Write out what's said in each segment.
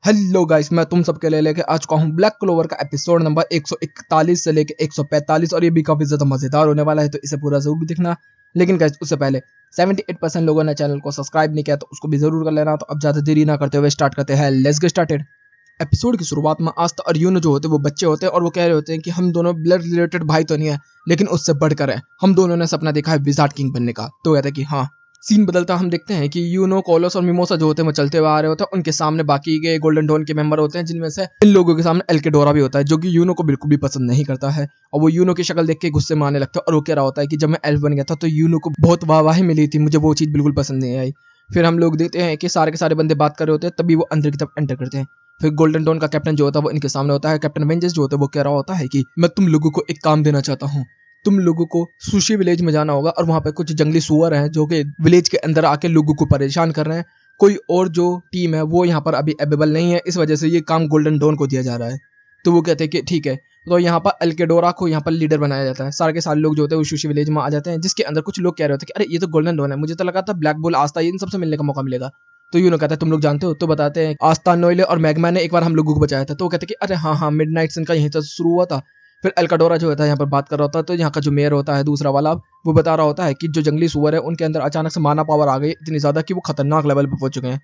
Hello guys, मैं तुम सबके लिए लेके आ चुका हूँ ब्लैक क्लोवर का एपिसोड नंबर 141 से लेके 145 और ये भी काफी ज्यादा मजेदार होने वाला है, तो इसे पूरा जरूर दिखना। लेकिन गाइस उससे पहले 78% लोगों ने चैनल को सब्सक्राइब नहीं किया, तो उसको भी जरूर कर लेना। तो अब ज्यादा देरी ना करते हुए स्टार्ट करते हैं। Let's get started. एपिसोड की शुरुआत में आस्था और यूनो जो होते हैं वो बच्चे होते हैं और वो कह रहे होते हैं कि हम दोनों ब्लड रिलेटेड भाई तो नहीं है, लेकिन उससे बढ़कर है। हम दोनों ने सपना देखा है विजार्ड किंग बनने का। तो कहते हैं कि हाँ। सीन बदलता हम देखते हैं कि यूनो, कोलोस और मिमोसा जो होते हैं वो चलते हुए आ रहे होते हैं। उनके सामने बाकी के गोल्डन डॉन के मेंबर होते हैं, जिनमें से इन लोगों के सामने एल्केडोरा भी होता है, जो कि यूनो को बिल्कुल भी पसंद नहीं करता है। और वो यूनो की शक्ल देख के गुस्से में आने लगता है और वो कह रहा होता है कि जब मैं एल्फ बन गया था तो यूनो को बहुत वाहवाही मिली थी, मुझे वो चीज बिल्कुल पसंद नहीं आई। फिर हम लोग देखते हैं कि सारे के सारे बंदे बात कर रहे होते हैं, तभी वो अंदर की तरफ एंटर करते हैं। फिर गोल्डन डॉन का कैप्टन जो होता है वो इनके सामने होता है। कैप्टन वेंजर्स जो होता है वो कह रहा होता है कि मैं तुम लोगों को एक काम देना चाहता हूँ। तुम लोगों को सुशी विलेज में जाना होगा और वहां पे कुछ जंगली सुअर हैं जो कि विलेज के अंदर आके लोगों को परेशान कर रहे हैं। कोई और जो टीम है वो यहाँ पर अभी अवेलेबल नहीं है, इस वजह से ये काम गोल्डन डॉन को दिया जा रहा है। तो वो कहते हैं कि ठीक है। तो यहाँ पर अल्केडोरा को यहाँ पर लीडर बनाया जाता है। सारे के सारे लोग जो होते हैं वो सुशी विलेज में आ जाते हैं, जिसके अंदर कुछ लोग कह रहे होते हैं कि अरे ये तो गोल्डन डॉन है, मुझे तो लगा था ब्लैक बुल, आस्था, इन सबसे मिलने का मौका मिलेगा। तो यूनो कहता है तुम लोग जानते हो? तो बताते हैं आस्था, नोएले और मैग्मा ने एक बार हम लोगों को बचाया था। तो वो कहते हैं कि अरे हाँ हाँ, मिडनाइट सन का यहीं से शुरू हुआ था। फिर एल्काडोरा जो होता है यहाँ पर बात कर रहा होता है, तो यहाँ का जो मेयर होता है दूसरा वाला, वो बता रहा होता है कि जो जंगली सुअर है उनके अंदर अचानक से माना पावर आ गई इतनी ज्यादा कि वो खतरनाक लेवल पर पहुंच चुके हैं।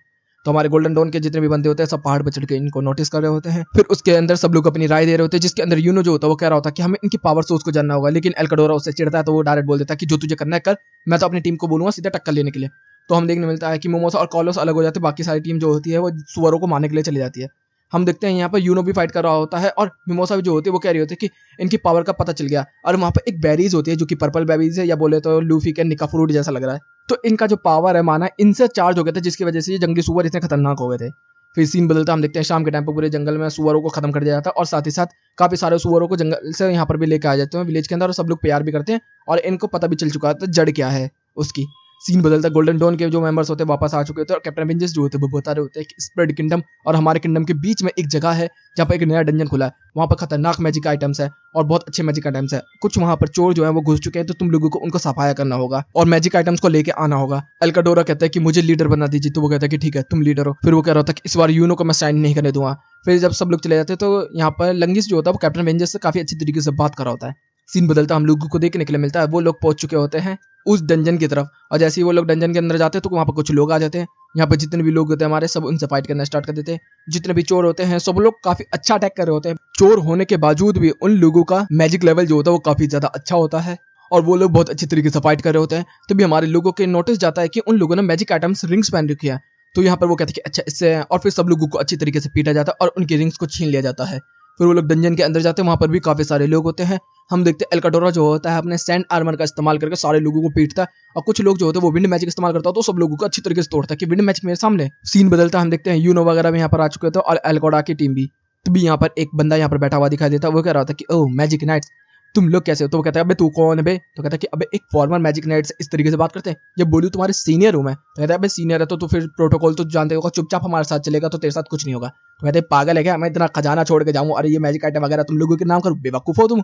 तो हमारे गोल्डन डॉन के जितने भी बंदे होते हैं सब पहाड़ पर चढ़ के इनको नोटिस कर रहे होते हैं। फिर उसके अंदर सब लोग अपनी राय दे रहे होते हैं, जिसके अंदर यूनो जो होता है वो कह रहा होता है कि हमें इनकी पावर सोर्स को जानना होगा। लेकिन एल्काडोरा उससे चिढ़ता है, तो वो डायरेक्ट बोल देता है कि जो तुझे करना है कर, मैं तो अपनी टीम को बोलूंगा सीधा टक्कर लेने के लिए। तो हम देखने मिलता है कि मोमोसा और कॉलोस अलग हो जाते हैं, बाकी सारी टीम जो होती है वो सुअरों को मारने के लिए चली जाती है। हम देखते हैं यहाँ पर यूनो भी फाइट कर रहा होता है और मिमोसा भी जो होती है वो कह रही होती है कि इनकी पावर का पता चल गया। और वहाँ पर एक बेरीज होती है जो कि पर्पल बेरीज है, या बोले तो लूफी के निका फ्रूट जैसा लग रहा है। तो इनका जो पावर है माना इनसे चार्ज हो गया था, जिसकी वजह से ये जंगली सुअर इतने खतरनाक हो गए थे। फिर सीन बदलता हम देखते हैं शाम के टाइम पर पूरे जंगल में सुअरों को खत्म कर दिया जाता है और साथ ही साथ काफी सारे सुअरों को जंगल से यहाँ पर भी लेकर आ जाते हैं विलेज के अंदर, और सब लोग प्यार भी करते हैं और इनको पता भी चल चुका है जड़ क्या है उसकी। सीन बदलता गोल्डन डॉन के जो मेंबर्स होते हैं वापस आ चुके होते हैं और कैप्टन वेंजर्स जो होते हैं वो बता रहे होते हैं कि स्प्रेड किंगडम और हमारे किंगडम के बीच में एक जगह है जहाँ पर एक नया डंजन खुला है। वहाँ पर खतरनाक मैजिक आइटम्स है और बहुत अच्छे मैजिक आइटम्स है। कुछ वहाँ पर चोर जो है वो घुस चुके हैं, तो तुम लोगों को उनको सफाया करना होगा और मैजिक आइटम्स को लेके आना होगा। एल्काडोरा कहता है कि मुझे लीडर बना दीजिए। तो वो कहता है कि ठीक है तुम लीडर हो। फिर वो कह रहा था कि इस बार यूनो को मैं साइन नहीं करने दूंगा। फिर जब सब लोग चले जाते हैं तो यहाँ पर लंगिस जो होता है वो कैप्टन वेंजर्स से काफी अच्छी तरीके से बात कर रहा होता है। सीन बदलता हम लोगों को देखने के लिए मिलता है वो लोग पहुंच चुके होते हैं उस डंजन की तरफ, और जैसे ही वो लोग डंजन के अंदर जाते हैं तो वहाँ पर कुछ लोग आ जाते हैं। यहाँ पर जितने भी लोग होते हैं हमारे, सब उनसे फाइट करना स्टार्ट कर देते हैं। जितने भी चोर होते हैं सब लोग काफी अच्छा अटैक कर रहे होते हैं। चोर होने के बावजूद भी उन लोगों का मैजिक लेवल जो होता है वो काफी ज्यादा अच्छा होता है और वो लोग बहुत अच्छी तरीके से फाइट कर रहे होते हैं। तभी हमारे लोगों के नोटिस जाता है कि उन लोगों ने मैजिक आइटम्स रिंग्स पहन रखी है। तो यहाँ पर वो कहते हैं कि अच्छा इससे, और फिर सब लोगों को अच्छी तरीके से पीटा जाता है और उनकी रिंग्स को छीन लिया जाता है। फिर वो लोग डंजन के अंदर जाते हैं, वहां पर भी काफी सारे लोग होते हैं। हम देखते हैं एल्काडोरा जो होता है अपने सैंड आर्मर का इस्तेमाल करके सारे लोगों को पीटता है, और कुछ लोग जो होते हैं वो विंड मैजिक इस्तेमाल करता है, तो सब लोगों को अच्छी तरीके से तोड़ता है कि विंड मैजिक मेरे सामने। सीन बदलता हम देखते हैं यूनो वगैरह भी यहाँ पर आ चुके थे और एल्कोडा की टीम भी। तभी यहाँ पर एक बंदा यहाँ पर बैठा हुआ दिखाई देता है, वो कह रहा था कि ओह मैजिक नाइट्स, तुम लोग कैसे हो? तो वो कहता है अबे तू कौन है बे? तो कहता है कि अबे एक फॉर्मर मैजिक नाइट से इस तरीके से बात करते हैं? जब बोलूं तुम्हारे सीनियर हूं मैं। तो कहता है अबे सीनियर है तो फिर प्रोटोकॉल तो जानते होगा, चुपचाप हमारे साथ चलेगा तो तेरे साथ कुछ नहीं होगा। तो कहते हैं पागल है क्या, मैं इतना खजाना छोड़ के जाऊं? अरे ये मैजिक आइटम वगैरह तुम लोगों के नाम करूं? बेवकूफ हो तुम।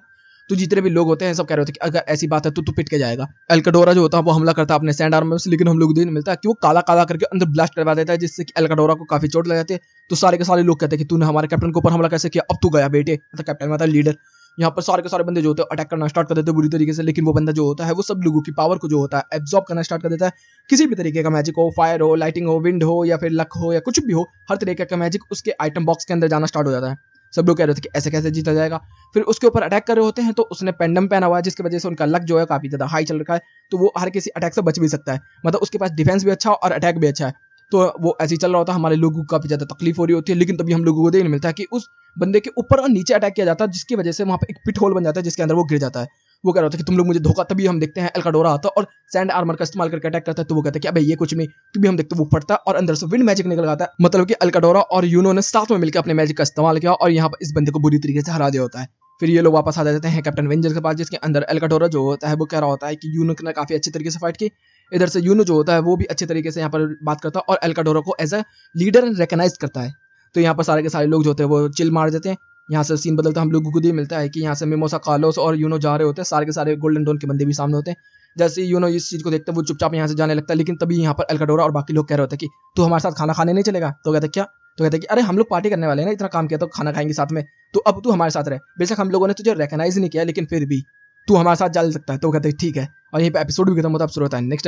तो जितने भी लोग होते हैं सब कह रहे होते हैं कि अगर ऐसी बात है तो तू पिट के जाएगा। एल्काडोरा जो होता है वो हमला करता है अपने सैंड आर्मर से, लेकिन हम लोग देखने मिलता है कि वो काला काला करके अंदर ब्लास्ट करवा देता है, जिससे कि एल्काडोरा को काफी चोट लग जाती है। तो सारे के सारे लोग कहते हैं कि तूने हमारे कैप्टन के ऊपर हमला कैसे किया, अब तू गया बेटे। मतलब कैप्टन मतलब लीडर। यहाँ पर सारे के सारे बंदे जो होते हैं अटैक करना स्टार्ट कर देते हैं बुरी तरीके से, लेकिन वो बंदा जो होता है वो सब लोगों की पावर को जो होता है एब्जॉर्ब करना स्टार्ट कर देता है। किसी भी तरीके का मैजिक हो, फायर हो, लाइटिंग हो, विंड हो, या फिर लक हो, या कुछ भी हो, हर तरीके का मैजिक उसके आइटम बॉक्स के अंदर जाना स्टार्ट हो जाता है। सब लोग कह रहे थे कि ऐसे कैसे जीता जाएगा। फिर उसके ऊपर अटैक कर रहे होते हैं, तो उसने पेंडम पहना हुआ है जिसकी वजह से उनका लक जो है काफी ज्यादा हाई चल रखा है, तो वो हर किसी अटैक से बच भी सकता है। मतलब उसके पास डिफेंस भी अच्छा और अटैक भी अच्छा है। तो वो ऐसे ही चल रहा होता है, हमारे लोगों को काफी ज्यादा तकलीफ हो रही होती है। लेकिन तभी हम लोगों को देखने मिलता है कि उस बंदे के ऊपर और नीचे अटैक किया जाता है, जिसकी वजह से वहां पर एक पिट होल बन जाता है जिसके अंदर वो गिर जाता है। वो कह रहा होता है कि तुम लोग मुझे धोखा। तभी हम देखते हैं एल्काडोरा आता है और सैंड आर्मर का इस्तेमाल करके अटैक करता है, तो वो कहता है कि अबे ये कुछ नहीं। तभी हम देखते हैं वो फटता है और अंदर से विंड मैजिक निकल आता है। मतलब कि एल्काडोरा और यूनो ने साथ में मिलकर अपने मैजिक का इस्तेमाल किया और यहाँ पर इस बंदे को बुरी तरीके से हरा दिया होता है। फिर ये लोग वापस आ जाते हैं कैप्टन वेंजर्स के पास, जिसके अंदर एल्काडोरा जो होता है वो कह रहा होता है कि यूनो ने काफी अच्छी तरीके से फाइट की। इधर से यूनो जो होता है वो भी अच्छे तरीके से यहाँ पर बात करता है और एल्काडोरा को एज अ लीडर रिकॉग्नाइज करता है। तो यहाँ पर सारे के सारे लोग जो होते हैं वो चिल मार देते हैं। यहाँ से सीन बदलता हम लोगों को ये मिलता है कि यहाँ से मिमोसा, कार्लोस और यूनो जा रहे होते हैं, सारे के सारे गोल्डन डॉन के बंदे भी सामने होते हैं। जैसे इस चीज को देखते वो चुपचाप यहाँ से जाने लगता है। लेकिन तभी यहाँ पर एल्काडोरा और बाकी लोग कह रहे होते हैं कि तू हमारे साथ खाना खाने नहीं चलेगा। तो कहते क्या, तो कहते कि अरे हम लोग पार्टी करने वाले हैं ना, इतना काम किया तो खाना खाएंगे साथ में, तो अब तू हमारे साथ रहे। बेशक हम लोगों ने तुझे रिकॉग्नाइज नहीं किया लेकिन फिर भी तू हमारे साथ चल सकता है। तो कहते हैं ठीक है। और यहीं पे एपिसोड भी खत्म होता है। अब शुरू होता है नेक्स्ट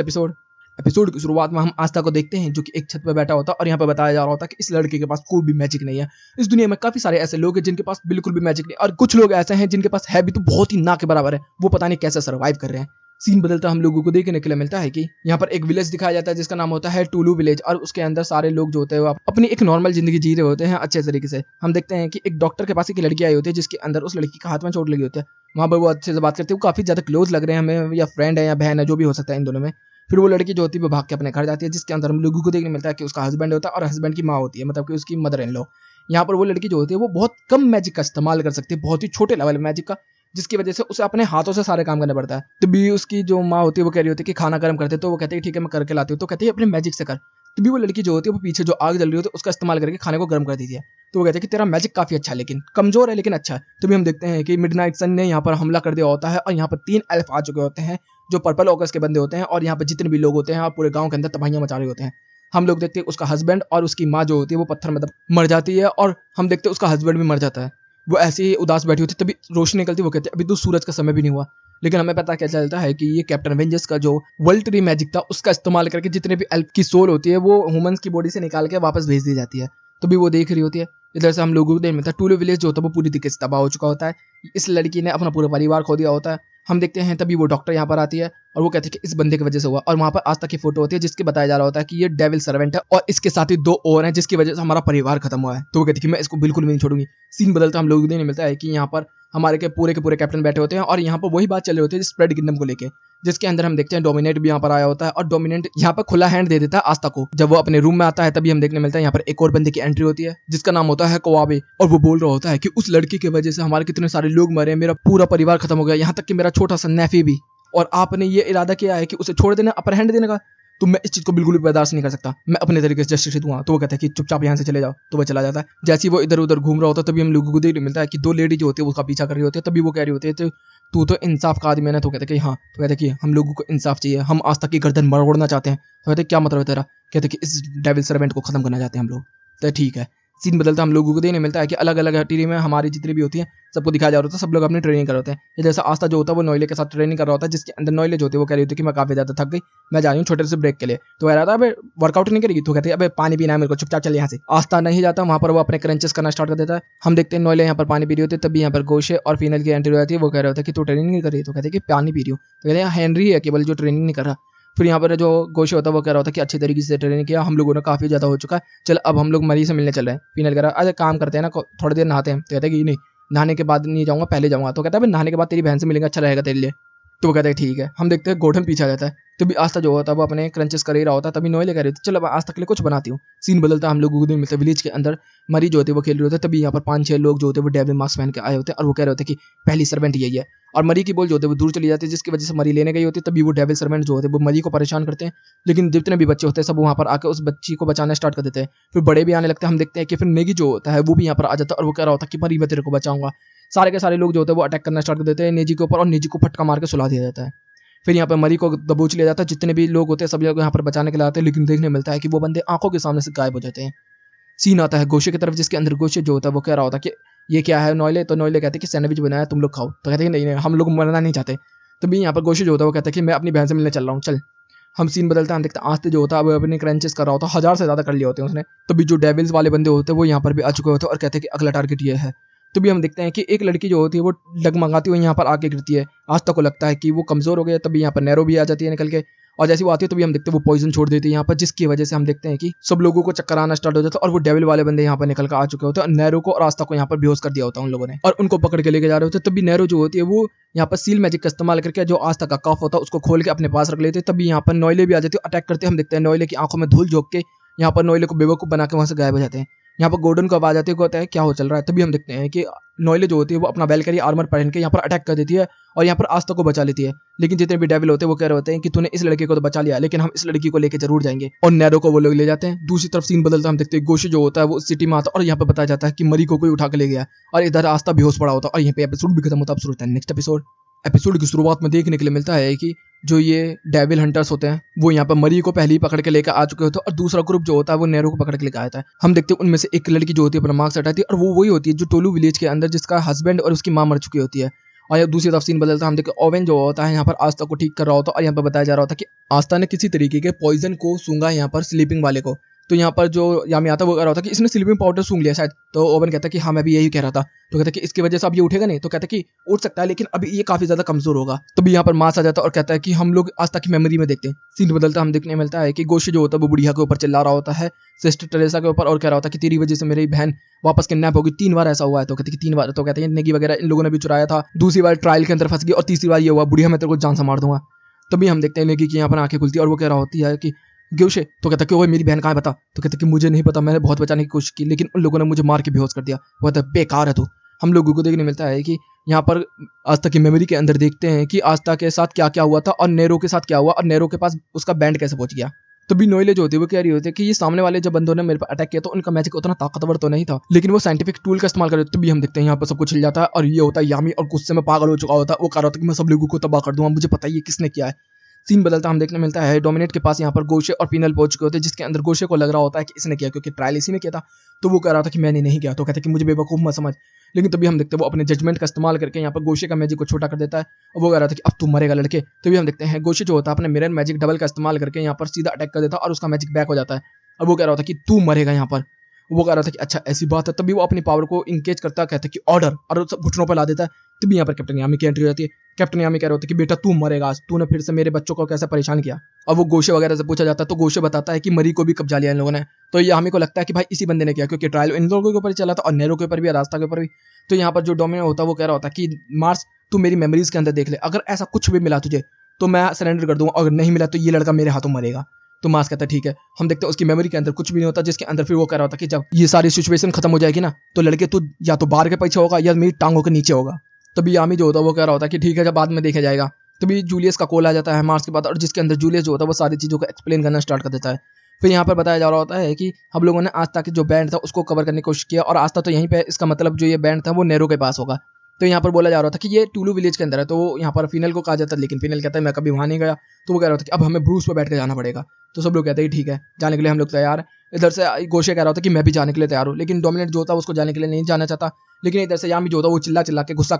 एपिसोड की शुरुआत में हम आस्था को देखते हैं जो कि एक छत पर बैठा होता है और यहाँ पे बताया जा रहा होता है कि इस लड़के के पास कोई भी मैजिक नहीं है। इस दुनिया में काफी सारे ऐसे लोग हैं जिनके पास बिल्कुल भी मैजिक नहीं, और कुछ लोग ऐसे हैं जिनके पास है भी तो बहुत ही ना के बराबर है। वो पता नहीं कैसे सर्वाइव कर रहे हैं। सीन बदलता हम लोगों को देखने के लिए मिलता है कि यहाँ पर एक विलेज दिखाया जाता है जिसका नाम होता है टूलू विलेज, और उसके अंदर सारे लोग जो होते हैं वो अपनी एक नॉर्मल जिंदगी जी रहे होते हैं अच्छे तरीके से। हम देखते हैं कि एक डॉक्टर के पास एक लड़की आई होती है जिसके अंदर उस लड़की का हाथ में चोट लगी होती है। वहाँ पर वो अच्छे से बात करते हैं, वो काफी ज्यादा क्लोज लग रहे हैं हमें, या फ्रेंड है या बहन है, जो भी हो सकता है इन दोनों में। फिर वो लड़की जो होती है वो भाग के अपने घर जाती है, जिसके अंदर हम लोगों को देखने मिलता है कि उसका हस्बैंड होता है और हस्बैंड की माँ होती है, मतलब कि उसकी मदर इन लॉ। यहाँ पर वो लड़की जो होती है वो बहुत कम मैजिक का इस्तेमाल कर सकती है, बहुत ही छोटे लेवल मैजिक का, जिसकी वजह से उसे अपने हाथों से सारे काम करना पड़ता है। तो भी उसकी जो माँ होती है वो कह रही होती है कि खाना गर्म करते, तो वो कहते हैं ठीक है मैं करके लाती हूँ। तो कहते हैं अपने मैजिक से कर। तो भी वो लड़की जो होती है वो पीछे जो आग जल रही होती है उसका इस्तेमाल करके खाने को गर्म कर देती है। तो वो कहते हैं कि तेरा मैजिक काफी अच्छा है, लेकिन कमजोर है लेकिन अच्छा है। तो भी हम देखते हैं कि मिडनाइट सन ने यहाँ पर हमला कर दिया होता है और यहाँ पर 3 एल्फ आ चुके होते हैं जो पर्पल ऑगस के बंदे होते हैं, और यहाँ पर जितने भी लोग होते हैं पूरे गाँव के अंदर तबाहियां मचा रहे होते हैं। हम लोग देखते हैं उसका हस्बैंड और उसकी माँ जो होती है वो पत्थर में मर जाती है, और हम देखते हैं उसका हस्बैंड भी मर जाता है। वो ऐसे ही उदास बैठी होती है, तभी रोशनी निकलती है। वो कहते हैं अभी तो सूरज का समय भी नहीं हुआ। लेकिन हमें पता क्या चलता है कि ये कैप्टन एवेंजर्स का जो वर्ल्ड ट्री मैजिक था उसका इस्तेमाल करके जितने भी एल्फ की सोल होती है वो ह्यूमंस की बॉडी से निकाल के वापस भेज दी जाती है। तो भी वो देख रही होती है। इधर से हम लोगों को देखने मिलता है टूलू विलेज जो होता है वो पूरी तरीके से तबाह हो चुका होता है। इस लड़की ने अपना पूरा परिवार खो दिया होता है। हम देखते हैं तभी वो डॉक्टर यहाँ पर आती है और वो कहती है कि इस बंदे की वजह से हुआ, और वहाँ पर आस्था की फोटो होती है जिसके बताया जा रहा होता है कि ये डेविल सर्वेंट है और इसके साथ ही 2 और हैं जिसकी वजह से हमारा परिवार खत्म हुआ है। तो वो कहती है कि मैं इसको बिल्कुल भी नहीं छोड़ूंगी। सीन बदलता हम लोगों को देखने मिलता है कि यहाँ पर हमारे के पूरे कैप्टन बैठे होते हैं और यहाँ पर वही बात चल रही होती है स्प्रेड किंगडम को लेके, जिसके अंदर हम देखते हैं डोमिनेट भी यहाँ पर आया होता है और डोमिनेट यहाँ पर खुला हैंड दे देता है आस्था को। जब वो अपने रूम में आता है तभी हम देखने मिलता है यहाँ पर एक और बंदे की एंट्री होती है जिसका नाम होता है कोवाबे, और वो बोल रहा होता है कि उस लड़की की वजह से हमारे कितने सारे लोग मरे, मेरा पूरा परिवार खत्म हो गया, यहाँ तक कि मेरा छोटा सा नेफी भी, और आपने ये इरादा किया है कि उसे छोड़ देना, अपर हैंड देने का। तो मैं इस चीज को बिल्कुल भी बर्दाश्त नहीं कर सकता, मैं अपने तरीके से जस्टिस दूंगा। तो वो कहता है कि चुपचाप यहाँ से चले जाओ। तो वो चला जाता है। जैसे ही वो इधर उधर घूम रहा होता है तभी हम लोगों को देखने मिलता है कि 2 लेडी जो होती है उसका पीछा कर रही होती है। तभी वो कह रही होती है तू तो इंसाफ का आदमी है ना। तो कहते हैं कि हाँ। तो कहते हैं कि हम लोगों को इंसाफ चाहिए, हम आज तक की गर्दन मरोड़ना चाहते हैं। तो कहते हैं क्या मतलब है तेरा। कहते हैं कि इस डेविल सर्वेंट को खत्म करना चाहते हैं हम लोग। तो ठीक है। सीन बदलता हम लोगों को देखने मिलता है कि अलग अलग टीम में हमारी जितनी भी होती है सबको दिखाया जा रहा होता है, सब लोग अपनी ट्रेनिंग कर रहे होते हैं। जैसे आस्था जो होता है वो नोएले के साथ ट्रेनिंग कर रहा होता है, जिसके अंदर नोएले जो होती है वो कह रही होती है कि मैं काफी ज्यादा थक गई, मैं जा रही हूँ छोटे से ब्रेक के लिए। तो कह रहा था अबे वर्कआउट नहीं करेगी। तो कहती है अबे पानी पीना है मेरे को, चुपचाप चल यहाँ से। आस्था नहीं जाता, वहाँ पर वो अपने क्रंचेस करना स्टार्ट कर देता है। हम देखते हैं नोएले यहाँ पर पानी पी रही होती है, तभी यहाँ पर गोशे और फीमेल की एंट्री हो जाती है। वो कह रहे होते हैं कि तू ट्रेनिंग नहीं कर रही। तो कहते हैं कि पानी पी रही हूँ। तो कहते हैं हेनरी है केवल जो ट्रेनिंग नहीं कर रहा। फिर यहाँ पर जो गोशे होता है वो कह रहा होता है कि अच्छी तरीके से ट्रेनिंग किया, हम लोगों ने काफी ज्यादा हो चुका है, चल अब हम लोग मरी से मिलने चल रहे हैं। फीमेल कह रहा है अरे काम करते हैं ना, थोड़ी देर नहाते हैं। तो कहते हैं कि नहीं, नहाने के बाद नहीं जाऊंगा, पहले जाऊंगा। तो कहता है नहाने के बाद तेरी बहन से मिलेंगे, अच्छा रहेगा तेरे लिए। तो वो कहते हैं ठीक है। हम देखते हैं गोठन पीछे आ जाता है। तो भी आस्था जो होता है वो अपने क्रंचेस कर ही रहा होता है, तभी नोएले कह रही होती है चलो अब आज तक के लिए कुछ बनाती हूँ। सीन बदलता हम लोगों को दिन मिलता है विलेज के अंदर मरी जो होती है वो खेल रहे होते हैं। तभी यहाँ पर 5-6 लोग जो होते हैं वो डेविल मास्क पहन के आए होते हैं और वो कह रहे होते हैं कि पहली सर्वेंट यही है, और मरी की बोल जो होते हैं वो दूर चली जाती है, जिसकी वजह से मरी लेने गई होती है। तभी वो डेविल सर्वेंट जो होते हैं वो मरी को परेशान करते हैं, लेकिन जितने भी बच्चे होते हैं सब वहाँ पर आकर उस बच्ची को बचाना स्टार्ट कर देते हैं। फिर बड़े भी आने लगते हैं। हम देखते हैं कि फिर नेगी जो होता है वो भी यहाँ पर आ जाता है और वो कह रहा होता है कि मरी मैं तेरे को बचाऊंगा। सारे के सारे लोग जो होते हैं वो अटैक करना स्टार्ट कर देते हैं नेजी के ऊपर, और नेजी को फटका मार के सुला दिया जाता है। फिर यहाँ पर मरी को दबोच लिया जाता है। जितने भी लोग होते हैं सब लोग यहाँ पर बचाने के लिए आते हैं, लेकिन देखने मिलता है कि वो बंदे आंखों के सामने से गायब हो जाते हैं। सीन आता है गोशे की तरफ, जिसके अंदर गोशे जो होता है वो कह रहा होता है कि ये क्या है नोएले। तो नोएले कहते हैं कि सैंडविच बनाया तुम लोग खाओ। तो कहते हैं नहीं हम लोग मरना नहीं चाहते। तो भी यहाँ पर गोशे जो होता है वो कहता है कि मैं अपनी बहन से मिलने चल रहा हूँ, चल। हम सीन बदलते हैं, हम देखते हैं आस्ते जो होता है वो अपने क्रंचेस कर रहा होता है, 1000 से ज्यादा कर लिए होते हैं उसने। तभी जो डेविल्स वाले बंदे होते हैं वो यहाँ पर भी आ चुके होते हैं और कहते हैं कि अगला टारगेट ये है। तो भी हम देखते हैं कि एक लड़की जो होती है वो डगमगाती हुई यहाँ पर आके गिरती है। आस्था को लगता है कि वो कमजोर हो गया, तभी यहाँ पर नैरो भी आ जाती है निकल के, और जैसे वो आती है तभी हम देखते हैं वो पॉइजन छोड़ देती है यहाँ पर, जिसकी वजह से हम देखते हैं कि सब लोगों को चक्कर आना स्टार्ट हो जाता है और वो डेविल वाले बंदे यहाँ पर निकल कर आ चुके होते हैं। नैरो को और आस्था को यहाँ पर बेहोश कर दिया होता है उन लोगों ने, और उनको पकड़ के लेके जा रहे होते हैं। तभी नैरो जो होती है वो यहाँ पर सील मैजिक का इस्तेमाल करके जो आस्था का कफ होता है उसको खोल के अपने पास रख लेते हैं। तभी यहाँ पर नोएले भी आ जाते हैं, अटैक करते हैं। हम देखते हैं नोएले की आंखों में धूल झोंक के यहाँ पर नोएले को बेवकूफ बना के वहां से गायब हो जाते हैं। यहाँ पर गोल्डन को आवाज आती है, कहता है क्या हो चल रहा है। तभी हम देखते हैं कि नोएले जो होती है वो अपना वेलकरी आर्मर पहन के यहाँ पर अटैक कर देती है और यहाँ पर आस्था को बचा लेती है। लेकिन जितने भी डेविल होते हैं वो कह रहे होते हैं कि तूने इस लड़के को तो बचा लिया, लेकिन हम इस लड़की को लेकर जरूर जाएंगे, और नैरो को वो लोग ले जाते हैं। दूसरी तरफ सीन बदलता हम देखते हैं गोशे जो होता है वो सिटी में आता है और यहाँ पे बताया जाता है कि मरी को कोई उठा के ले गया, और इधर आस्था बेहोश पड़ा होता है। और यहाँ पे एपिसोड भी खत्म होता है। अब शुरू होता है नेक्स्ट एपिसोड की शुरुआत में देखने के लिए मिलता है कि जो ये डेविल हंटर्स होते हैं वो यहाँ पर मरी को पहले ही पकड़ के लेकर आ चुके होते हैं और दूसरा ग्रुप जो होता है वो नेरो को पकड़ के लेकर आया था। हम देखते हैं उनमें से एक लड़की जो होती है अपना मार्क्स हटाती है और वो वही होती है जो टोलू विलेज के अंदर जिसका हस्बैंड और उसकी माँ मर चुकी होती है। और यहाँ दूसरी तरफ सीन बदलता है, हम देखते हैं ओवेन जो होता है यहाँ पर आस्था को ठीक कर रहा होता है और यहाँ पर बताया जा रहा होता है कि आस्था ने किसी तरीके के पॉइजन को सूंघा यहाँ पर स्लीपिंग वाले को। तो यहाँ पर जो यामी आता है वो कह रहा होता है कि इसने स्लीपिंग पाउडर सूंघ लिया शायद। तो ओवन कहता है कि हाँ मैं भी यही कह रहा था। तो कहता है कि इसकी वजह से अब ये उठेगा नहीं। तो कहता है कि उठ सकता है लेकिन अभी ये काफी ज्यादा कमजोर होगा। तभी यहाँ पर मास आ जाता है और कहता है कि हम लोग आस्था की मेमोरी में देखते हैं। सीन बदलता हम देखने मिलता है कि गोशी जो होता है वो बुढ़िया के ऊपर चिल्ला रहा होता है, सिस्टर टेरेसा के ऊपर, और कह रहा होता है कि तेरी वजह से मेरी बहन वापस किडनैप होगी। 3 बार ऐसा हुआ है। तो कहते हैं कि 3 बार। तो कहते हैं नेगी वगैरह इन लोगों ने भी चुराया था, दूसरी बार ट्रायल के अंदर फंस गई और तीसरी बार ये हुआ बुढ़िया मैं तेरे को जान से मार दूंगा। तभी हम देखते हैं नेगी की यहाँ पर आंखें खुलती है और वो कह रहा होती है कि ग्योशे। तो कहता है कि ओए मेरी बहन कहाँ है बता। तो कहता है कि मुझे नहीं पता, मैंने बहुत बचाने की कोशिश की लेकिन उन लोगों ने मुझे मार के बेहोश कर दिया। वो कहता है बेकार है तू। हम लोगों को देखने मिलता है कि यहाँ पर आस्था की मेमोरी के अंदर देखते हैं कि आस्था के साथ क्या क्या हुआ था और नेरो के साथ क्या हुआ और नेरो के पास उसका बैंड कैसे पहुंच गया। तभी नोइले जो होती है वो कह रही होती है कि ये सामने वाले जब बंदों ने मेरे पर अटैक किया तो उनका मैजिक उतना ताकतवर तो नहीं था लेकिन वो साइंटिफिक टूल का इस्तेमाल कर रहे थे। तभी हम देखते हैं यहाँ पर सब कुछ हिल जाता है और ये होता है यामी और गुस्से में पागल हो चुका होता है। वो कह रहा था कि मैं सब लोगों को तबाह कर दूंगा, मुझे पता ही है किसने किया है। सीन बदलता हम देखने मिलता है डोमिनेट के पास यहाँ पर गोशे और पीनल पहुंच चुके होते हैं जिसके अंदर गोशे को लग रहा होता है कि इसने किया क्योंकि ट्रायल इसी ने किया था। तो वो कह रहा था कि मैंने नहीं किया। तो कहते हैं कि मुझे बेवकूफ मत समझ। लेकिन तभी हम देखते हैं वो अपने जजमेंट का इस्तेमाल करके यहाँ पर गोशे का मैजिक को छोटा कर देता है और वो कह रहा था कि अब तू मरेगा लड़के। तभी हम देखते हैं गोशे जो होता है अपने मिरर मैजिक डबल का इस्तेमाल करके यहाँ पर सीधा अटैक कर देता है और उसका मैजिक बैक हो जाता है और वो कह रहा था कि तू मरेगा यहाँ पर। वो कह रहा था कि अच्छा ऐसी बात है। तभी वो अपनी पावर को इंगेज करता है, कहता है कि ऑर्डर, और सब घुटनों पर ला देता है। तभी यहाँ पर कैप्टन यामी की एंट्री हो जाती है। कैप्टन यामी कह रहे होते हैं कि बेटा तू मरेगा आज, तूने फिर से मेरे बच्चों को कैसे परेशान किया। अब वो गोशे वगैरह से पूछा जाता है तो गोशे बताता है कि मरी को भी कब्जा लिया इन लोगों ने। तो यामी को लगता है कि भाई इसी बंदे ने किया क्योंकि ट्रायल इन लोगों के ऊपर चला था और नेरो के ऊपर भी, रास्ता के ऊपर भी। तो यहाँ पर जो डोमिनो होता है वो कह रहा होता है कि मार्स तू मेरी मेमोरीज के अंदर देख ले, अगर ऐसा कुछ भी मिला तुझे तो मैं सरेंडर कर दूंगा, अगर नहीं मिला तो ये लड़का मेरे हाथों मरेगा। तो मार्स कहता है ठीक है। हम देखते हैं उसकी मेमोरी के अंदर कुछ भी नहीं होता जिसके अंदर फिर वो कह रहा होता कि जब ये सारी सिचुएशन खत्म हो जाएगी ना तो लड़के तू या तो बार के पीछे होगा या मेरी टांगों के नीचे होगा। तभी यामी जो होता है वो कह रहा होता है कि ठीक है जब बाद में देखा जाएगा। तभी जूलियस का कॉल आ जाता है मार्स के बाद और जिसके अंदर जूलियस जो होता है वो सारी चीज़ों को एक्सप्लेन करना स्टार्ट कर देता है। फिर यहाँ पर बताया जा रहा होता है कि हम लोगों ने आस्था की जो बैंड था उसको कवर करने की कोशिश किया और आस्था तो यहीं पे, इसका मतलब जो ये बैंड था वो नेरो के पास होगा। तो यहाँ पर बोला जा रहा था कि ये टूलू विलेज के अंदर है। तो यहाँ पर फिनल को कहा जाता है लेकिन फिनल कहता है मैं कभी वहाँ नहीं गया। तो वो कह रहा था कि अब हमें ब्रूस पर बैठ कर जाना पड़ेगा। तो सब लोग कहते हैं ठीक है जाने के लिए हम लोग तैयार। इधर से गोशे कह रहा था कि मैं भी जाने के लिए तैयार हूँ लेकिन डोमिनेट जो होता है उसको जाने के लिए नहीं जाना चाहता। लेकिन इधर से यामी जो होता है वो चिल्ला चिल्ला के गुस्सा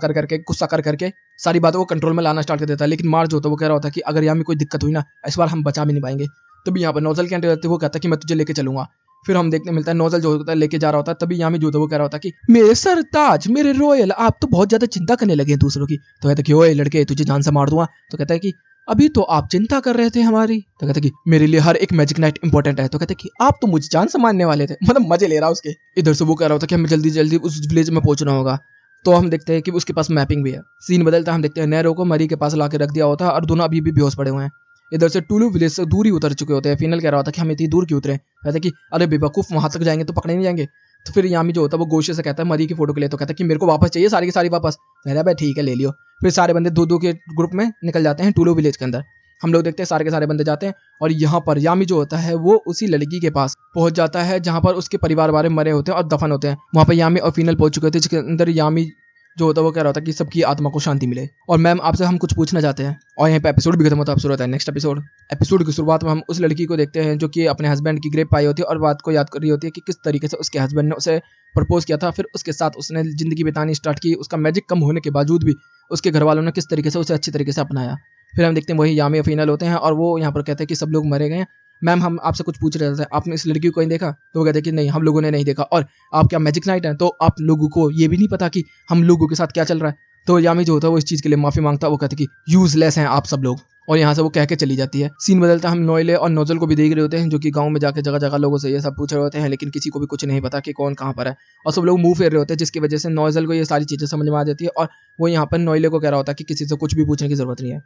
कर करके सारी बातों को कंट्रोल में लाना स्टार्ट कर देता है। लेकिन मार्स जो होता है वो कह रहा होता है कि अगर यामी कोई दिक्कत हुई ना इस बार हम बचा भी नहीं पाएंगे। तभी यहाँ पर नोजल के एंट्री होती है, वो कहता है कि मैं तुझे लेके चलूंगा। फिर हम देखने मिलता है नोजल जो होता है लेके जा रहा होता है। तभी यामी जो होता है वो कह रहा होता है कि मेरे सरताज, मेरे रॉयल, आप तो बहुत ज्यादा चिंता करने लगे हैं दूसरों की। तो कहता है कि ओए लड़के तुझे जान से मार दूंगा। तो कहता है कि अभी तो आप चिंता कर रहे थे हमारी। तो कहते कि मेरे लिए हर एक मैजिक नाइट इंपॉर्टेंट है। तो कहते कि आप तो मुझे जान से मारने वाले थे, मतलब मजे ले रहा उसके। इधर से वो कह रहा होता कि हमें जल्दी जल्दी उस विलेज में पहुंचना होगा। तो हम देखते हैं कि उसके पास मैपिंग भी है। सीन बदलता हम देखते हैं नेरो को मरी के पास लाके रख दिया होता है और दोनों अभी भी बेहोश पड़े हुए हैं। इधर से टूलू विलेज से दूर ही उतर चुके होते हैं। फिनल कह रहा होता कि हम इतनी दूर क्यों उतरे। कहते कि अरे बेवकूफ वहां तक जाएंगे तो पकड़े नहीं जाएंगे। तो फिर यामी जो होता है वो गोशे से कहता है मरी की फोटो के लिए। तो कहता है कि मेरे को वापस चाहिए सारी की सारी वापस। कह रहा है भाई ठीक है ले लियो। फिर सारे बंदे दो दो के ग्रुप में निकल जाते हैं टूलू विलेज के अंदर। हम लोग देखते हैं सारे के सारे बंदे जाते हैं और यहाँ पर यामी जो होता है वो उसी लड़की के पास पहुंच जाता है जहाँ पर उसके परिवार वाले मरे होते हैं और दफन होते हैं। वहाँ पर यामी और फिनल पहुंच चुके थे जिसके अंदर यामी जो होता है वो कह रहा होता है कि सबकी आत्मा को शांति मिले। और मैम आपसे हम कुछ पूछना चाहते हैं। और यहाँ पे एपिसोड भी खत्म होता है। होता है नेक्स्ट एपिसोड की शुरुआत में हम उस लड़की को देखते हैं जो कि अपने हस्बैंड की ग्रेप पाई होती है और बात को याद कर रही होती है कि किस तरीके से उसके हस्बैंड ने उसे प्रपोज किया था, फिर उसके साथ उसने जिंदगी बितानी स्टार्ट की। उसका मैजिक कम होने के बावजूद भी उसके घर वालों ने किस तरीके से उसे अच्छी तरीके से अपनाया। फिर हम देखते हैं वही यामी और फिनल होते हैं और वो यहाँ पर कहते हैं कि सब लोग मरे गए हैं। मैम हम आपसे कुछ पूछ रहे थे, आपने इस लड़की को नहीं देखा। तो वो कहते हैं कि नहीं हम लोगों ने नहीं देखा। और आप क्या मैजिक नाइट है तो आप लोगों को ये भी नहीं पता कि हम लोगों के साथ क्या चल रहा है। तो यामी जो होता है वो इस चीज़ के लिए माफ़ी मांगता है। वो कहते हैं कि यूजलेस हैं आप सब लोग। और यहाँ से वो कह के चली जाती है। सीन बदलता हम नोइले और नोजल को भी देख रहे होते हैं जो कि गांव में जाके जगह जगह लोगों से ये सब पूछ रहे होते हैं लेकिन किसी को भी कुछ नहीं पता कि कौन कहाँ पर है। और सब लोग मुंह फेर रहे होते हैं जिसकी वजह से नोजल को ये सारी चीज़ें समझ में आ जाती है और वो यहाँ पर नोइले को कह रहा होता है कि किसी से कुछ भी पूछने की जरूरत नहीं है।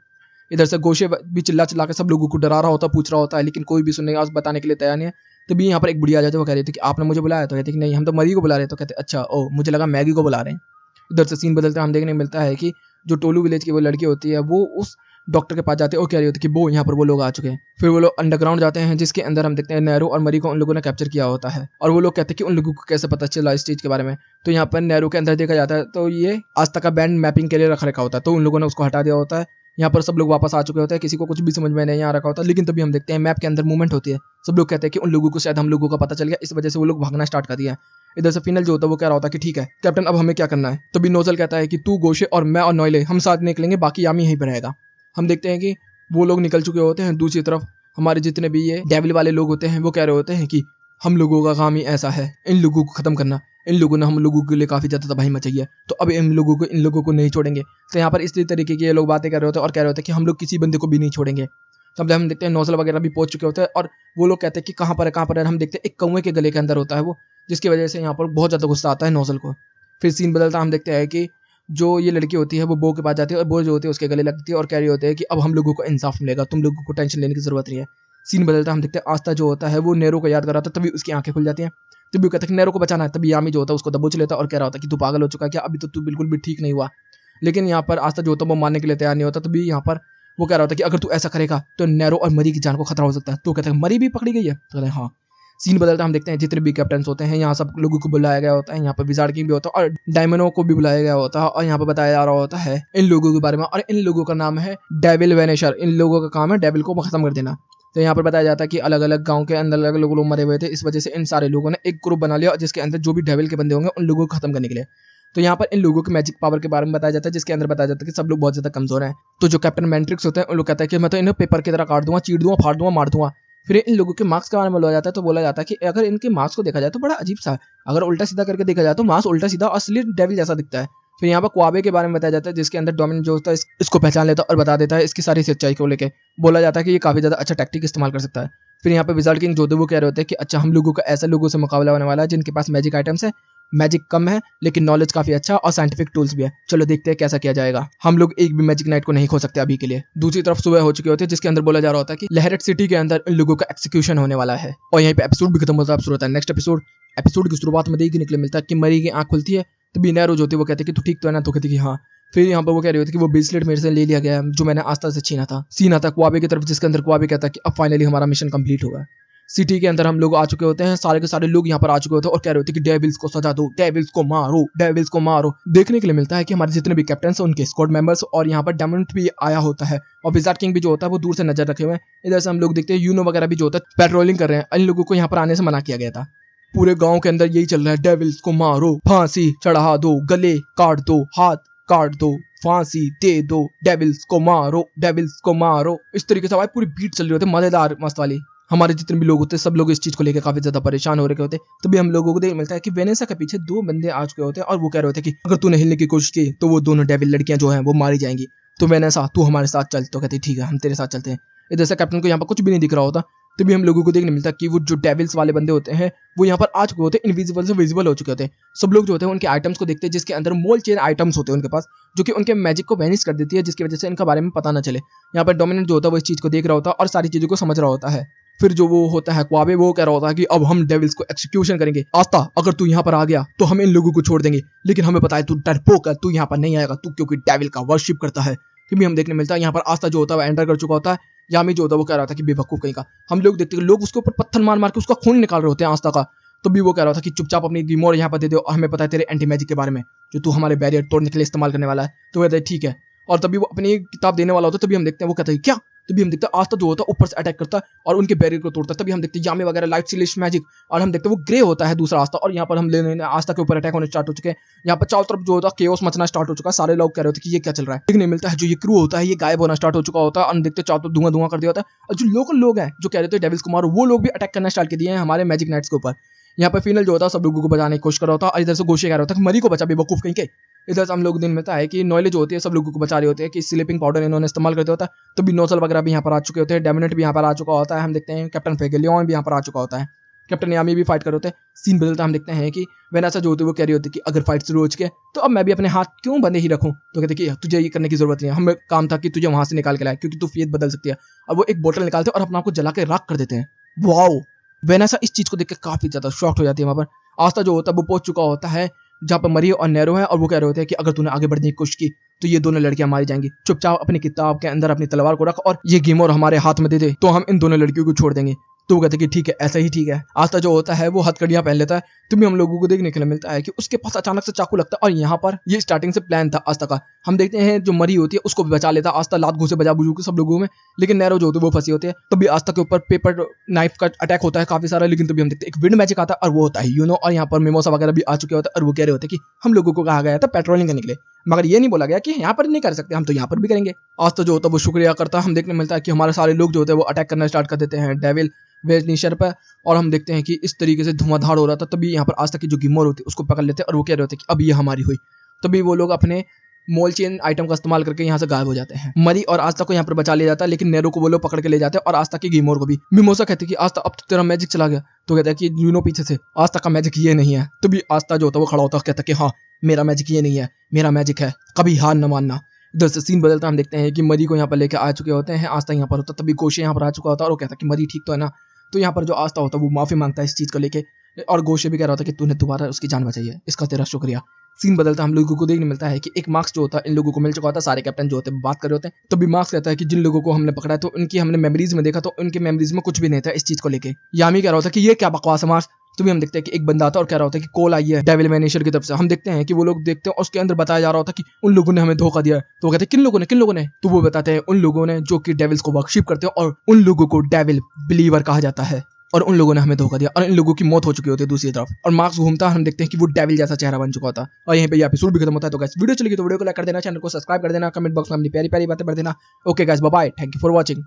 इधर से गोशे भी चिल्ला चिल्ला के सब लोगों को डरा रहा होता है, पूछ रहा होता है लेकिन कोई भी सुनने का बताने के लिए तैयार नहीं है। तभी यहाँ पर एक बुढ़िया आ जाती है। वो कह रही थी कि आपने मुझे बुलाया। तो कहते कि नहीं हम तो मरी को बुला रहे। तो कहते अच्छा ओ मुझे लगा मैगी को बुला रहे हैं। इधर से सीन बदलते हम देखने मिलता है कि जो टोलू विलेज की वो लड़की होती है वो उस डॉक्टर के पास जाते हैं और कह रही होती है कि वो यहाँ पर वो लोग आ चुके हैं। फिर वो लोग अंडरग्राउंड जाते हैं जिसके अंदर हम देखते हैं नैरो और मरी को उन लोगों ने कैप्चर किया होता है। और वो लोग कहते हैं कि उन लोगों को कैसे पता चला इस चीज़ के बारे में। तो यहाँ पर नैरो के अंदर देखा जाता है तो ये आस्था का बैंड मैपिंग के लिए रख रखा होता है तो उन लोगों ने उसको हटा दिया होता है। यहाँ पर सब लोग वापस आ चुके होते हैं, किसी को कुछ भी समझ में नहीं आ रखा होता, लेकिन तभी हम देखते हैं मैप के अंदर मूवमेंट होती है। सब लोग कहते हैं कि उन लोगों को शायद हम लोगों का पता चल गया, इस वजह से वो लोग भागना स्टार्ट कर दिया है। इधर से फिनल जो होता है वो कह रहा होता है कि ठीक है कैप्टन, अब हमें क्या करना है। तभी नोजल कहता है कि तू, गोशे और मैं और नॉयले हम साथ निकलेंगे, बाकी यामी यहीं पर रहेगा। हम देखते हैं कि वो लोग निकल चुके होते हैं। दूसरी तरफ हमारे जितने भी ये डेविल वाले लोग होते हैं वो कह रहे होते हैं कि हम लोगों का काम ही ऐसा है, इन लोगों को खत्म करना। इन लोगों ने हम लोगों के लिए काफी ज्यादा तबाही मचाई है, तो अब इन लोगों को नहीं छोड़ेंगे। तो यहाँ पर इस तरीके के ये लोग बातें कर रहे होते हैं और कह रहे होते हैं कि हम लोग किसी बंदे को भी नहीं छोड़ेंगे। तब हम देखते हैं नौसल वगैरह भी पहुंच चुके होते हैं और वो लोग कहते हैं कि कहाँ पर है। हम देखते हैं एक कौवे के गले के अंदर होता है वो, जिसकी वजह से यहाँ पर बहुत ज्यादा गुस्सा आता है नौसल को। फिर सीन बदलता, हम देखते हैं कि जो ये लड़की होती है वो बो के पास जाती है और बो जो होती है उसके गले लगती है और कह रही होती है कि अब हम लोगों को इंसाफ मिलेगा, तुम लोगों को टेंशन लेने की जरूरत नहीं है। सीन बदलता, हम देखते हैं आस्था जो होता है वो नेरो को याद कर रहा था, तभी उसकी आंखें खुल जाती हैं। तभी वो कहता है कि नेरो को बचाना है। तभी यामी जो होता है उसको दबोच लेता है और कह रहा होता है कि तू पागल हो चुका है क्या, अभी तो तू बिल्कुल भी ठीक नहीं हुआ। लेकिन यहाँ पर आस्था जो होता है वो मानने के लिए तैयार नहीं होता। तभी यहाँ पर वो कह रहा होता है कि अगर तू ऐसा करेगा तो नेरो और मरी की जान को खतरा हो सकता है। तो कहता है मरी भी पकड़ी गई है, तो कहते हैं हाँ। सीन बदलता, हम देखते हैं जितने भी कैप्टन होते हैं यहाँ सब लोगों को बुलाया गया होता है। यहाँ पर विजार्ड किंग भी होता है और डायमंडो को भी बुलाया गया होता है और यहाँ पर बताया जा रहा होता है इन लोगों के बारे में। और इन लोगों का नाम है डेविल वेनेशर। इन लोगों का काम है डेविल को खत्म कर देना। तो यहाँ पर बताया जाता है कि अलग अलग गांव के अंदर अलग अलग लोग मरे हुए थे, इस वजह से इन सारे लोगों ने एक ग्रुप बना लिया जिसके अंदर जो भी डेविल के बंदे होंगे उन लोगों को खत्म करने के लिए। तो यहाँ पर इन लोगों के मैजिक पावर के बारे में बताया जाता है, जिसके अंदर बताया जाता है कि सब लोग बहुत ज्यादा कमजोर हैं। तो जो कैप्टन मैट्रिक्स होते हैं उन लोग कहते हैं कि मैं तो इन्हें पेपर की तरह काट दूंगा, चीर दूंगा, फाड़ दूंगा, मार दूंगा। फिर इन लोगों के मार्क्स के बारे में बोला जाता है, तो बोला जाता है कि अगर इनके मार्क्स को देखा जाए तो बड़ा अजीब सा है, अगर उल्टा सीधा करके देखा जाए तो मार्क्स उल्टा सीधा असली डेविल जैसा दिखता है। फिर यहाँ पर क्वाबे के बारे में बताया जाता है, जिसके अंदर डोमिनेंट जो होता है इसको पहचान लेता है और बता देता है इसकी सारी सच्चाई को लेकर। बोला जाता है कि ये काफी ज्यादा अच्छा टैक्टिक इस्तेमाल कर सकता है। फिर यहाँ पे विजार्ड किंग जो थे वो कह रहे होते हैं कि अच्छा हम लोगों का ऐसे लोगों से मुकाबला होने वाला है जिनके पास मैजिक आइटम्स है, मैजिक कम है लेकिन नॉलेज काफी अच्छा और साइंटिफिक टूल्स भी है। चलो देखते हैं कैसा किया जाएगा। हम लोग एक भी मैजिक नाइट को नहीं खो सकते अभी के लिए। दूसरी तरफ सुबह हो चुकी होती है, जिसके अंदर बोला जा रहा होता है कि लहरेट सिटी के अंदर इन लोगों का एक्सिक्यूशन होने वाला है और यहीं पे एपिसोड भी खत्म होता है। नेक्स्ट एपिसोड की शुरुआत में देखने के लिए मिलता है कि मरी की आंख खुलती है। तभी नैरो जो होती है वो कहते हैं कि तू ठीक तो है ना, तो कहती है कि हाँ। फिर यहाँ पर वो कह रही होती है कि वो ब्रेसलेट मेरे से ले लिया गया है जो मैंने आस्था से छीना था। सीन आता क्वाबे की तरफ, जिसके अंदर क्वाबे कहता है कि अब फाइनली हमारा मिशन कंप्लीट होगा। सिटी के अंदर हम लोग आ चुके होते हैं, सारे के सारे लोग यहाँ पर आ चुके होते हैं और कह रहे होते हैं कि डेविल्स को सजा दो, डेविल्स को मारो, डेविल्स को मारो। देखने के लिए मिलता है कि हमारे जितने भी कैप्टन हैं उनके स्क्वाड मेंबर्स और यहाँ पर डायमंड भी आया होता है और विजार्ड किंग भी जो होता है वो दूर से नजर रखे हुए हैं। इधर से हम लोग देखते हैं यूनो वगैरह भी जो होता है पेट्रोलिंग कर रहे हैं। इन लोगों को यहाँ पर आने से मना किया गया था। पूरे गाँव के अंदर यही चल रहा है, डेविल्स को मारो, फांसी चढ़ा दो, गले काट दो, हाथ काट दो, फांसी दे दो, डेविल्स को मारो, डेविल्स को मारो। इस तरीके से पूरी बीट चल रही होती है, मजेदार मस्त वाली। हमारे जितने भी लोग होते हैं सब लोग इस चीज को लेकर काफी ज्यादा परेशान हो रहे होते हैं। तभी हम लोगों को देख मिलता है कि वेनेसा के पीछे दो बंदे आ चुके होते हैं और वो कह रहे होते हैं कि अगर तूने हिलने की कोशिश की तो वो दोनों डेविल लड़कियां जो हैं वो मारी जाएंगी, तो वेनेसा तू हमारे साथ चल। तो कहते ठीक है हम तेरे साथ चलते हैं। इधर से कैप्टन को यहाँ पर कुछ भी नहीं दिख रहा होता। तभी हम लोगों को देखने मिलता है कि वो जो डेविल्स वाले बंदे होते हैं वो यहाँ पर आ चुके होते हैं, इनविजिबल से विजिबल हो चुके होते हैं। सब लोग जो होते हैं उनके आइटम्स को देखते हैं, जिसके अंदर मोल चेन आइटम्स होते हैं उनके पास, जो कि उनके मैजिक को वैनिश कर देती है, जिसकी वजह से इनका बारे में पता ना चले। यहाँ पर डोमिनेंट जो होता है वो इस चीज को देख रहा होता है और सारी चीजों को समझ रहा होता है। फिर जो वो होता है क्वाबे, वो कह रहा होता है कि अब हम डेविल्स को एक्सिक्यूशन करेंगे। आस्था अगर तू यहाँ पर आ गया तो हम इन लोगों को छोड़ देंगे, लेकिन हमें पता है तू डरपोक है, तू यहाँ पर नहीं आएगा, तू क्योंकि डेविल का वर्शिप करता है। भी हम देखने मिलता है यहाँ पर आस्था जो होता है वो एंटर कर चुका होता है। यामी जो होता है वो कह रहा था कि बेवकूफ कहीं का। हम लोग देखते हैं लोग उसके ऊपर पत्थर मार मार के उसका खून निकाल रहे होते हैं आस्था का। तो भी वो कह रहा था कि चुपचाप अपनी गिमोर यहाँ पर दे दो और हमें पता है तेरे एंटी मैजिक के बारे में जो तू हमारे बैरियर तोड़ने के लिए इस्तेमाल करने वाला है। तो कहते हैं ठीक है। और तभी वो अपनी किताब देने वाला होता है। तभी हम देखते हैं वो कहता है क्या। तभी हम देखते हैं आस्था जो होता है ऊपर से अटैक करता है और उनके बैरियर को तोड़ता है। तभी हम देखते हैं यामी वगैरह लाइट सिलिश मैजिक और हम देखते हैं वो ग्रे होता है दूसरा आस्था। और यहाँ पर हम लेने आस्था के ऊपर अटैक होने स्टार्ट हो चुके हैं। यहाँ पर चारों तरफ जो होता है केओस मचना स्टार्ट हो चुका है। सारे लोग कह रहे होते हैं कि ये क्या चल रहा है। देखने मिलता है जो ये क्रू होता है ये गायब होना स्टार्ट हो चुका होता है और देखते चारों तरफ धुआं धुआं कर दिया होता है। और जो लोकल लोग हैं जो कह रहे थे डेविल्स को मारो, वो लोग भी अटैक करना स्टार्ट कर दिए हैं हमारे मैजिक नाइट्स के ऊपर। यहाँ पर फिनल जो होता है सब लोगों को बचाने की कोशिश कर रहा होता है और इधर से गोशे कह रहा होता है कि मरी को बचा बेवकूफ कहीं के। इधर से हम लोग दिन मिलता है कि नॉयले जो होती है सब लोगों को बचा रहे होते हैं कि स्लीपिंग पाउडर इन्होंने इस्तेमाल करते होता है। तो भी नोसल वगैरह भी यहाँ पर आ चुके होते हैं, डेमिनेट भी यहाँ पर आ चुका होता है। हम देखते हैं कैप्टन फेगेलियन भी यहाँ पर आ चुका होता है, कैप्टन यामी भी फाइट कर होते हैं। सीन बदलता हम देखते हैं कि वेनेसा जो होती है वो कह रही होती है कि अगर फाइट शुरू हो चुके तो अब मैं भी अपने हाथ क्यों बंधे ही रखूं। तो कहते कि तुझे ये करने की जरूरत नहीं है, हमें काम था कि तुझे वहां से निकाल के लाए क्योंकि तू फेथ बदल सकती है। अब वो एक बोतल निकालते हैं और अपने आप को जला के राख कर देते हैं। वाओ, वेनेसा इस चीज को देख के काफी ज्यादा शॉक्ड हो जाती है। वहां पर आस्था जो होता है वो पहुंच चुका होता है जहाँ पर मरी और नैरो है और वो कह रहे होते हैं कि अगर तूने आगे बढ़ने की कोशिश की तो ये दोनों लड़कियां मारी जाएंगी। चुपचाप अपनी किताब के अंदर अपनी तलवार को रख और ये गेम और हमारे हाथ में दे दे तो हम इन दोनों लड़कियों को छोड़ देंगे। तो वो कहते हैं कि ठीक है, ऐसा ही ठीक है। आस्था जो होता है वो हथकड़ियां पहन लेता है, तभी हम लोगों को देखने के लिए मिलता है कि उसके पास अचानक से चाकू लगता है। और यहाँ पर ये स्टार्टिंग से प्लान था आस्था का। हम देखते हैं जो मरी होती है उसको भी बचा लेता है आस्था, लात घूसे बजा बुजू के सब लोगों में, लेकिन नैरो जो होती है वो फंसी होती है। तभी आस्था के ऊपर पेपर नाइफ का अटैक होता है काफी सारा, लेकिन तभी हम देखते हैं एक विंड मैजिक आता है और वो होता है यूनो। और यहाँ पर मिमोसा वगैरह भी आ चुके होते हैं और वो कह रहे होते हैं कि हम लोगों को कहा गया था पेट्रोलिंग करने के लिए, मगर ये नहीं बोला गया कि यहाँ पर नहीं कर सकते, हम तो यहाँ पर भी करेंगे। आस्था जो होता है वो शुक्रिया करता है। हम देखने मिलता है कि हमारे सारे लोग जो होते हैं वो अटैक करना स्टार्ट कर देते हैं डेविल वेजनीशर पर। और हम देखते हैं कि इस तरीके से धुआंधार हो रहा था, तभी यहाँ पर आस्था की जो गिमोर होती है उसको पकड़ लेते हैं और वो कह रहे होते हैं कि अब ये हमारी हुई। तभी वो लोग अपने मोल चेन आइटम का इस्तेमाल करके यहाँ से गायब हो जाते हैं। मरी और आस्था को यहाँ पर बचा लिया जाता है, लेकिन नेरो को वो लोग पकड़ के ले जाते हैं और आस्था की गिमोर को भी। मिमोसा कहते हैं कि आस्था अब तो तेरा मैजिक चला गया, तो कहता है कि यूनो पीछे से आस्था का मैजिक ये नहीं है। तभी आस्था जो होता है वो खड़ा होता है, कहता है कि हाँ मेरा मैजिक ये नहीं है, मेरा मैजिक है, कभी हार न मानना। इधर से सीन बदलता हम देखते हैं कि मरी को यहाँ पर लेकर आ चुके होते हैं, आस्था यहाँ पर होता है। तभी गोशे यहाँ पर आ चुका होता है और वो कहता है कि मरी ठीक तो है ना। तो यहाँ पर जो आस्था होता है वो माफी मांगता है इस चीज को लेके, और गोशे भी कह रहा होता है कि तूने दोबारा उसकी जान बचाई है, इसका तेरा शुक्रिया। सीन बदलता हम लोगों को देखने मिलता है कि एक मार्क्स जो होता है इन लोगों को मिल चुका होता है, सारे कैप्टन जो होते हैं बात कर रहे होते हैं। तभी मार्क्स कहता है कि जिन लोगों को हमने पकड़ा है तो उनकी हमने मेमोरीज में देखा तो उनके मेमोरीज में कुछ भी नहीं था इस चीज को लेके। यामी कह रहा होता है कि ये क्या बकवास है मार्क्स। तो भी हम देखते हैं कि एक बंदा आता है और कह रहा होता है कि कॉल आई है डेविल मैनेजर की तरफ से। हम देखते हैं कि वो लोग देखते हैं और उसके अंदर बताया जा रहा होता है कि उन लोगों ने हमें धोखा दिया है। तो वो कहते हैं किन लोगों ने। तो वो बताते हैं उन लोगों ने जो कि डेविल्स को वर्शिप करते हैं और उन लोगों को डेविल बिलीवर कहा जाता है, और उन लोगों ने हमें धोखा दिया और इन लोगों की मौत हो चुकी होती है दूसरी तरफ। और मार्क्स घूमता है, हम देखते हैं कि वो डेविल जैसा चेहरा बन चुका होता है। और यहीं पे ये एपिसोड भी खत्म होता है। तो गाइस वीडियो चलेगी तो वीडियो को लाइक कर देना, चैनल को सब्सक्राइब कर देना, कमेंट बॉक्स में अपनी प्यारी प्यारी बातें भर देना। Okay guys bye bye, thank you for watching.